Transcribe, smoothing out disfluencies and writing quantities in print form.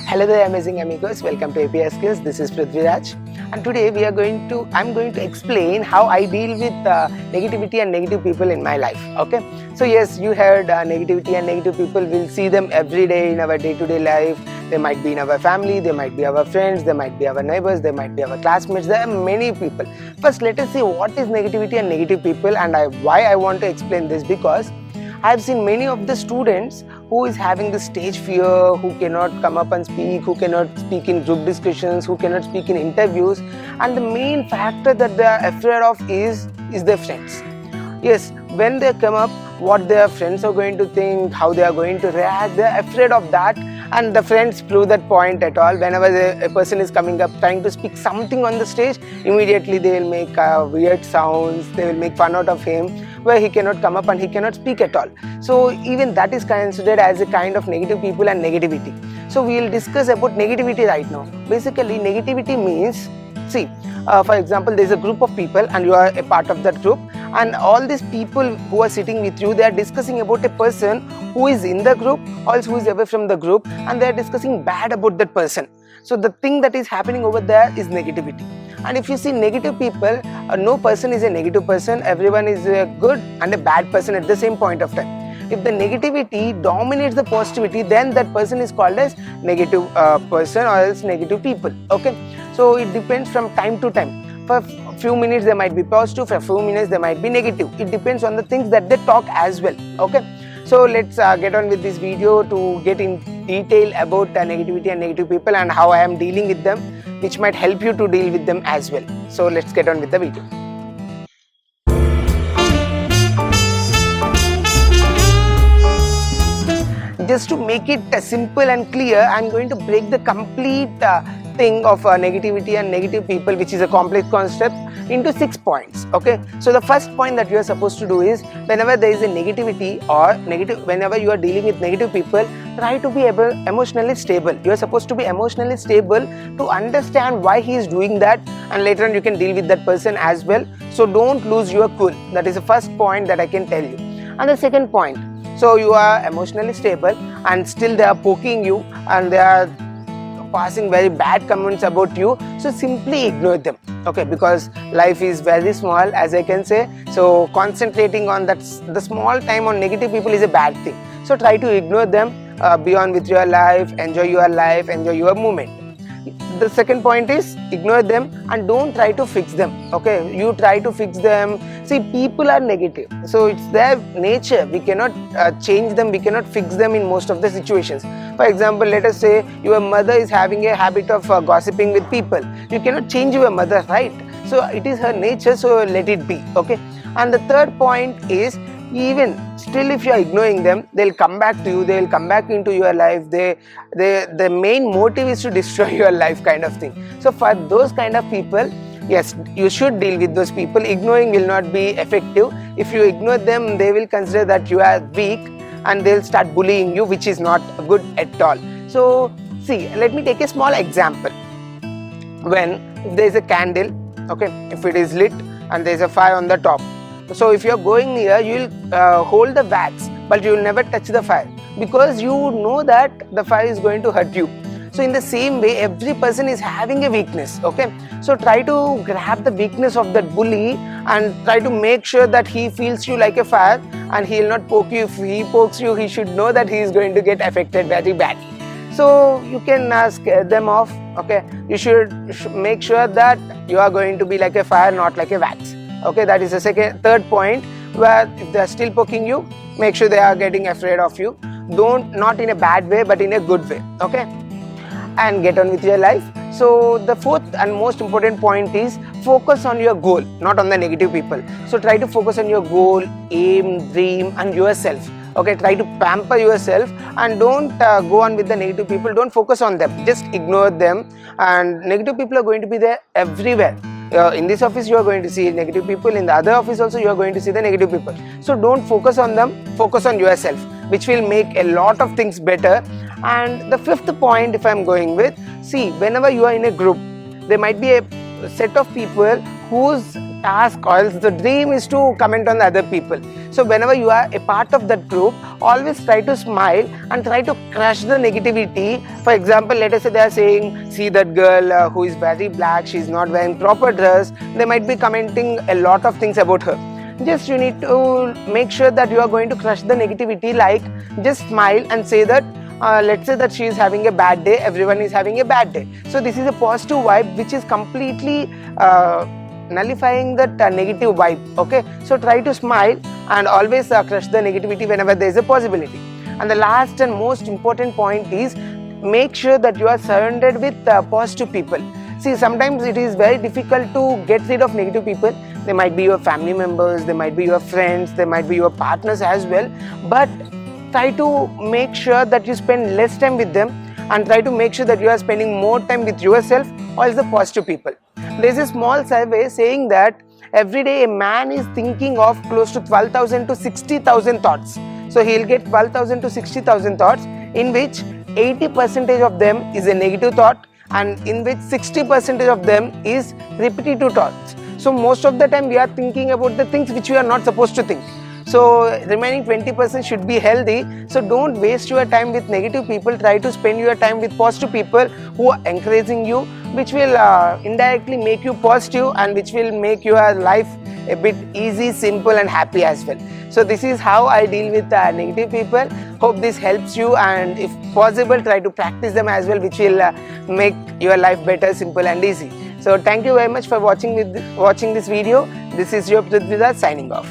Hello there, amazing amigos. Welcome to API Skills. This is Prithviraj, and today I'm going to explain how I deal with negativity and negative people in my life. Okay, so yes, you heard negativity and negative people. We'll see them every day in our day-to-day life. They might be in our family, they might be our friends, they might be our neighbors, they might be our classmates. There are many people. First, let us see what is negativity and negative people, and why I want to explain this, because I've seen many of the students who is having the stage fear, who cannot come up and speak, who cannot speak in group discussions, who cannot speak in interviews, and the main factor that they are afraid of is their friends. Yes, when they come up, what their friends are going to think, how they are going to react, they are afraid of that, and the friends prove that point at all. Whenever a person is coming up trying to speak something on the stage, immediately they will make weird sounds, they will make fun out of him, where he cannot come up and he cannot speak at all. So even that is considered as a kind of negative people and negativity. So we will discuss about negativity right now. Basically, negativity means, see, for example, there is a group of people and you are a part of that group, and all these people who are sitting with you, they are discussing about a person who is in the group, also who is away from the group, and they are discussing bad about that person. So the thing that is happening over there is negativity. And if you see negative people, no person is a negative person, everyone is a good and a bad person at the same point of time. If the negativity dominates the positivity, then that person is called as negative person or else negative people. Okay, so it depends from time to time. For a few minutes they might be positive, for a few minutes they might be negative. It depends on the things that they talk as well. Okay, so let's get on with this video to get in detail about negativity and negative people and how I am dealing with them, which might help you to deal with them as well. So let's get on with the video. Just to make it simple and clear, I'm going to break the complete thing of negativity and negative people, which is a complex concept, into 6 points. Okay, so the first point that you are supposed to do is, whenever there is a negativity or whenever you are dealing with negative people, try to be emotionally stable. You are supposed to be emotionally stable to understand why he is doing that, and later on you can deal with that person as well. So don't lose your cool. That is the first point that I can tell you. And the second point, so you are emotionally stable and still they are poking you and they are passing very bad comments about you, so simply ignore them. Okay, because life is very small, as I can say, so concentrating on that the small time on negative people is a bad thing. So try to ignore them, be on with your life, enjoy your moment. The second point is, ignore them and don't try to fix them. Okay, you try to fix them. See, people are negative, so it's their nature. We cannot change them, we cannot fix them in most of the situations. For example, let us say your mother is having a habit of gossiping with people. You cannot change your mother, right? So it is her nature, so let it be. Okay, and the third point is, even still if you are ignoring them, they'll come back to you, they'll come back into your life. The main motive is to destroy your life, kind of thing. So for those kind of people, yes, you should deal with those people. Ignoring will not be effective. If you ignore them, they will consider that you are weak and they'll start bullying you, which is not good at all. So see, let me take a small example. If there is a candle, okay, if it is lit and there is a fire on the top, so if you are going near, you will hold the wax, but you will never touch the fire, because you know that the fire is going to hurt you. So in the same way, every person is having a weakness. Okay, so try to grab the weakness of that bully and try to make sure that he feels you like a fire and he will not poke you. If he pokes you, he should know that he is going to get affected very badly. So you can scare them off. Okay, you should make sure that you are going to be like a fire, not like a wax. Okay, that is the third point, where if they are still poking you, make sure they are getting afraid of you. Not in a bad way, but in a good way. Okay, and get on with your life. So the fourth and most important point is, focus on your goal, not on the negative people. So try to focus on your goal, aim, dream, and yourself. Okay, try to pamper yourself and don't go on with the negative people. Don't focus on them, just ignore them. And negative people are going to be there everywhere. In this office you are going to see negative people, in the other office also you are going to see the negative people. So don't focus on them, focus on yourself, which will make a lot of things better. And the fifth point, if I am going with, see, whenever you are in a group, there might be a set of people whose task or else the dream is to comment on the other people. So whenever you are a part of that group, always try to smile and try to crush the negativity. For example, let us say they are saying, see that girl who is very black, she is not wearing proper dress. They might be commenting a lot of things about her. Just you need to make sure that you are going to crush the negativity, like just smile and say that let's say that she is having a bad day, everyone is having a bad day. So this is a positive vibe which is completely nullifying that negative vibe. Okay, so try to smile and always crush the negativity whenever there is a possibility. And the last and most important point is, make sure that you are surrounded with positive people. See, sometimes it is very difficult to get rid of negative people. They might be your family members, they might be your friends, they might be your partners as well, but try to make sure that you spend less time with them and try to make sure that you are spending more time with yourself or the positive people. There is a small survey saying that every day a man is thinking of close to 12,000 to 60,000 thoughts. So he will get 12,000 to 60,000 thoughts, in which 80% of them is a negative thought and in which 60% of them is repetitive thoughts. So most of the time we are thinking about the things which we are not supposed to think. So remaining 20% should be healthy. So don't waste your time with negative people. Try to spend your time with positive people who are encouraging you, which will indirectly make you positive and which will make your life a bit easy, simple and happy as well. So this is how I deal with negative people. Hope this helps you, and if possible try to practice them as well, which will make your life better, simple and easy. So thank you very much for watching this video. This is your Prithviraj signing off.